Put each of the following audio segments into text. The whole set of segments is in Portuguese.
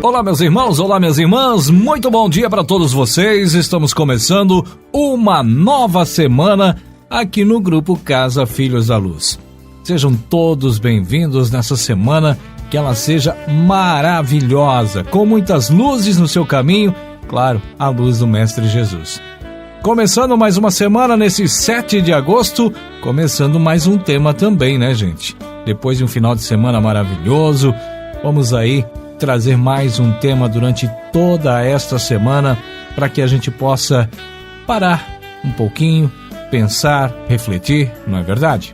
Olá, meus irmãos, olá, minhas irmãs, muito bom dia para todos vocês. Estamos começando uma nova semana aqui no Grupo Casa Filhos da Luz. Sejam todos bem-vindos nessa semana, que ela seja maravilhosa, com muitas luzes no seu caminho, claro, a luz do Mestre Jesus. Começando mais uma semana nesse 7 de agosto, começando mais um tema também, né, gente? Depois de um final de semana maravilhoso, vamos aí trazer mais um tema durante toda esta semana para que a gente possa parar um pouquinho, pensar, refletir, não é verdade?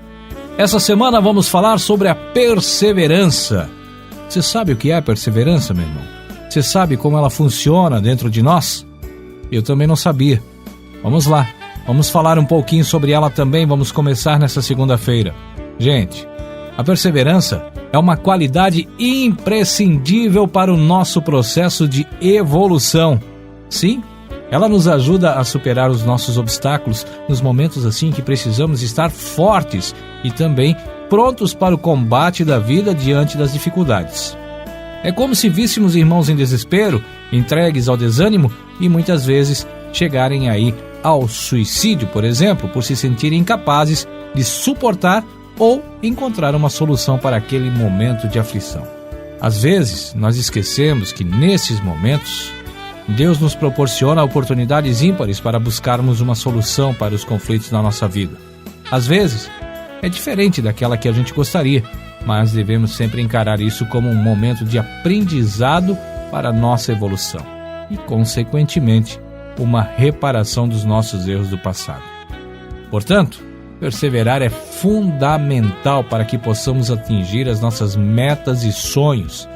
Essa semana vamos falar sobre a perseverança. Você sabe o que é a perseverança, meu irmão? Você sabe como ela funciona dentro de nós? Eu também não sabia. Vamos lá, vamos falar um pouquinho sobre ela também, vamos começar nessa segunda-feira. Gente, a perseverança é uma qualidade imprescindível para o nosso processo de evolução. Sim, ela nos ajuda a superar os nossos obstáculos nos momentos assim que precisamos estar fortes e também prontos para o combate da vida diante das dificuldades. É como se víssemos irmãos em desespero, entregues ao desânimo e muitas vezes chegarem aí ao suicídio, por exemplo, por se sentirem incapazes de suportar ou encontrar uma solução para aquele momento de aflição. Às vezes, nós esquecemos que nesses momentos, Deus nos proporciona oportunidades ímpares para buscarmos uma solução para os conflitos na nossa vida. Às vezes, é diferente daquela que a gente gostaria, mas devemos sempre encarar isso como um momento de aprendizado para a nossa evolução e, consequentemente, uma reparação dos nossos erros do passado. Portanto, perseverar é fundamental para que possamos atingir as nossas metas e sonhos.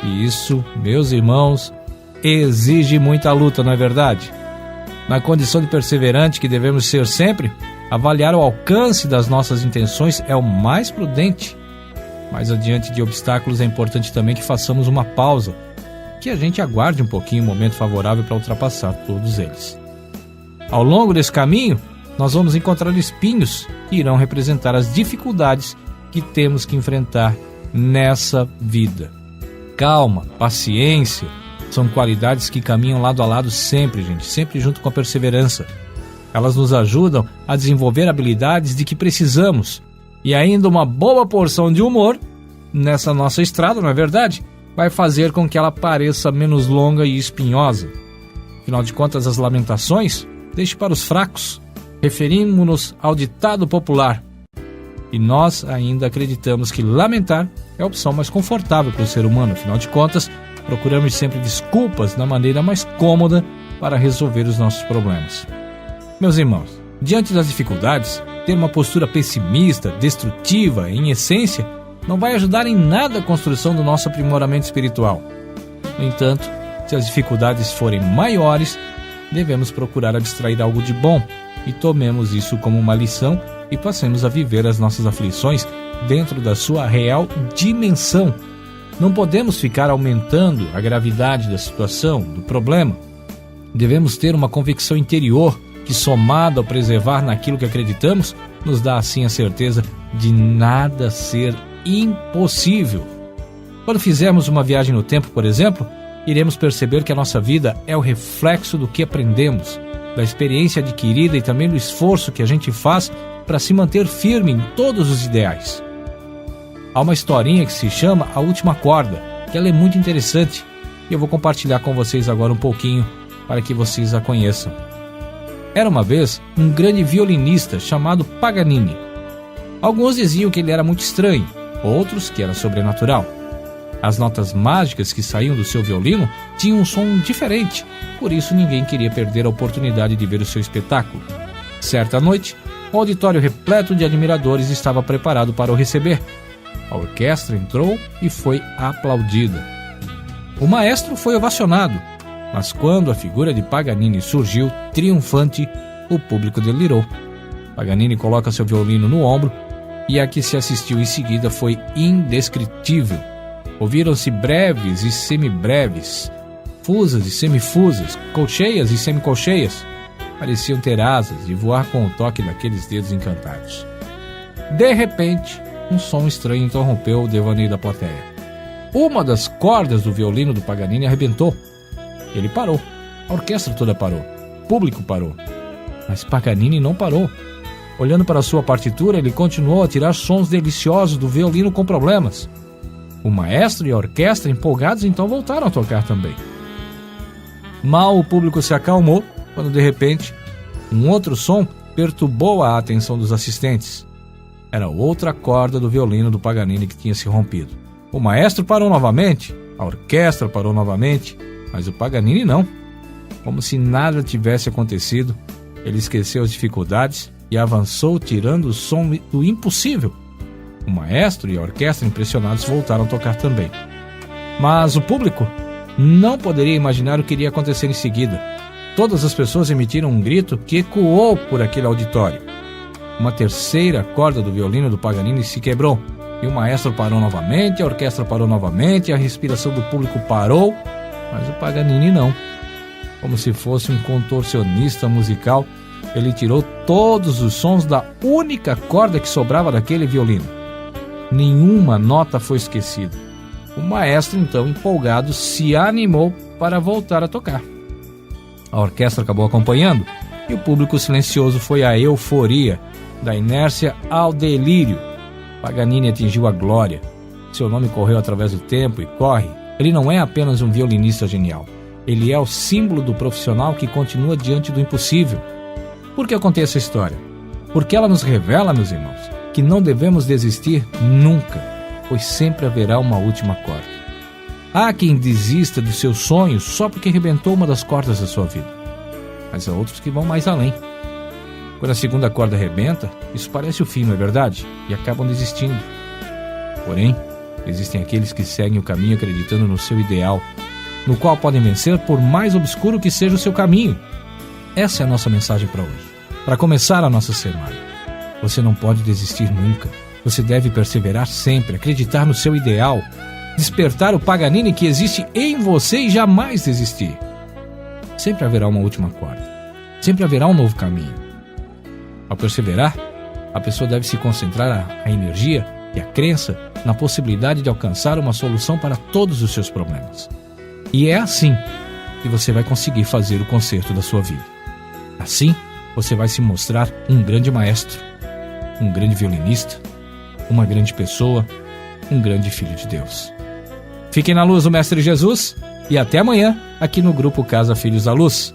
E isso, meus irmãos, exige muita luta, não é verdade? Na condição de perseverante que devemos ser sempre, avaliar o alcance das nossas intenções é o mais prudente. Mas adiante de obstáculos é importante também que façamos uma pausa, que a gente aguarde um pouquinho o momento favorável para ultrapassar todos eles. Ao longo desse caminho, nós vamos encontrar espinhos que irão representar as dificuldades que temos que enfrentar nessa vida. Calma, paciência, são qualidades que caminham lado a lado sempre, gente, sempre junto com a perseverança. Elas nos ajudam a desenvolver habilidades de que precisamos e ainda uma boa porção de humor nessa nossa estrada, não é verdade? Vai fazer com que ela pareça menos longa e espinhosa. Afinal de contas, as lamentações deixe para os fracos. Referimos-nos ao ditado popular. E nós ainda acreditamos que lamentar é a opção mais confortável para o ser humano. Afinal de contas, procuramos sempre desculpas da maneira mais cômoda para resolver os nossos problemas. Meus irmãos, diante das dificuldades, ter uma postura pessimista, destrutiva, em essência, não vai ajudar em nada a construção do nosso aprimoramento espiritual. No entanto, se as dificuldades forem maiores, devemos procurar abstrair algo de bom e tomemos isso como uma lição e passemos a viver as nossas aflições dentro da sua real dimensão. Não podemos ficar aumentando a gravidade da situação, do problema. Devemos ter uma convicção interior que, somada ao preservar naquilo que acreditamos, nos dá assim a certeza de nada ser impossível. Quando fizermos uma viagem no tempo, por exemplo, iremos perceber que a nossa vida é o reflexo do que aprendemos, da experiência adquirida e também do esforço que a gente faz para se manter firme em todos os ideais. Há uma historinha que se chama A Última Corda, que ela é muito interessante e eu vou compartilhar com vocês agora um pouquinho para que vocês a conheçam. Era uma vez um grande violinista chamado Paganini. Alguns diziam que ele era muito estranho, outros que era sobrenatural. As notas mágicas que saíam do seu violino tinham um som diferente, por isso ninguém queria perder a oportunidade de ver o seu espetáculo. Certa noite, o auditório repleto de admiradores estava preparado para o receber. A orquestra entrou e foi aplaudida. O maestro foi ovacionado, mas quando a figura de Paganini surgiu, triunfante, o público delirou. Paganini coloca seu violino no ombro e a que se assistiu em seguida foi indescritível. Ouviram-se breves e semibreves, fusas e semifusas, colcheias e semicolcheias. Pareciam ter asas e voar com o toque daqueles dedos encantados. De repente, um som estranho interrompeu o devaneio da plateia. uma das cordas do violino do Paganini arrebentou. Ele parou, a orquestra toda parou, o público parou, mas Paganini não parou. Olhando para sua partitura, ele continuou a tirar sons deliciosos do violino com problemas. O maestro e a orquestra, empolgados, então voltaram a tocar também. Mal o público se acalmou, quando de repente, um outro som perturbou a atenção dos assistentes. Era outra corda do violino do Paganini que tinha se rompido. O maestro parou novamente, a orquestra parou novamente, mas o Paganini não. Como se nada tivesse acontecido, ele esqueceu as dificuldades e avançou tirando o som do impossível. O maestro e a orquestra, impressionados, voltaram a tocar também. Mas o público não poderia imaginar o que iria acontecer em seguida. Todas as pessoas emitiram um grito que ecoou por aquele auditório. Uma terceira corda do violino do Paganini se quebrou, e o maestro parou novamente, a orquestra parou novamente, a respiração do público parou, mas o Paganini não. Como se fosse um contorcionista musical, ele tirou todos os sons da única corda que sobrava daquele violino. Nenhuma nota foi esquecida. O maestro, então, empolgado, se animou para voltar a tocar. A orquestra acabou acompanhando e o público silencioso foi à euforia, da inércia ao delírio. Paganini atingiu a glória. Seu nome correu através do tempo e corre. Ele não é apenas um violinista genial. Ele é o símbolo do profissional que continua diante do impossível. Por que eu contei essa história? Porque ela nos revela, meus irmãos, que não devemos desistir nunca, pois sempre haverá uma última corda. Há quem desista dos seus sonhos só porque arrebentou uma das cordas da sua vida. Mas há outros que vão mais além. Quando a segunda corda arrebenta, isso parece o fim, não é verdade? E acabam desistindo. Porém, existem aqueles que seguem o caminho acreditando no seu ideal, no qual podem vencer por mais obscuro que seja o seu caminho. Essa é a nossa mensagem para hoje. Para começar a nossa semana, você não pode desistir nunca. Você deve perseverar sempre, acreditar no seu ideal, despertar o Paganini que existe em você e jamais desistir. Sempre haverá uma última corda. Sempre haverá um novo caminho. Ao perseverar, a pessoa deve se concentrar a energia e a crença na possibilidade de alcançar uma solução para todos os seus problemas. E é assim que você vai conseguir fazer o concerto da sua vida. Assim, você vai se mostrar um grande maestro, um grande violinista, uma grande pessoa, um grande filho de Deus. Fiquem na luz do Mestre Jesus e até amanhã aqui no Grupo Casa Filhos da Luz.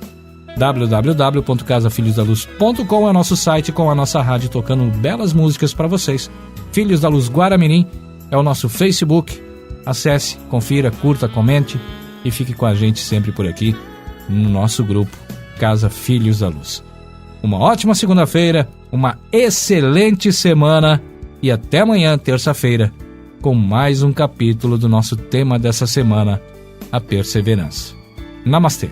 www.casafilhosdaluz.com é o nosso site com a nossa rádio tocando belas músicas para vocês. Filhos da Luz Guaramirim é o nosso Facebook. Acesse, confira, curta, comente e fique com a gente sempre por aqui no nosso grupo Casa Filhos da Luz. Uma ótima segunda-feira, uma excelente semana e até amanhã, terça-feira, com mais um capítulo do nosso tema dessa semana, a perseverança. Namastê!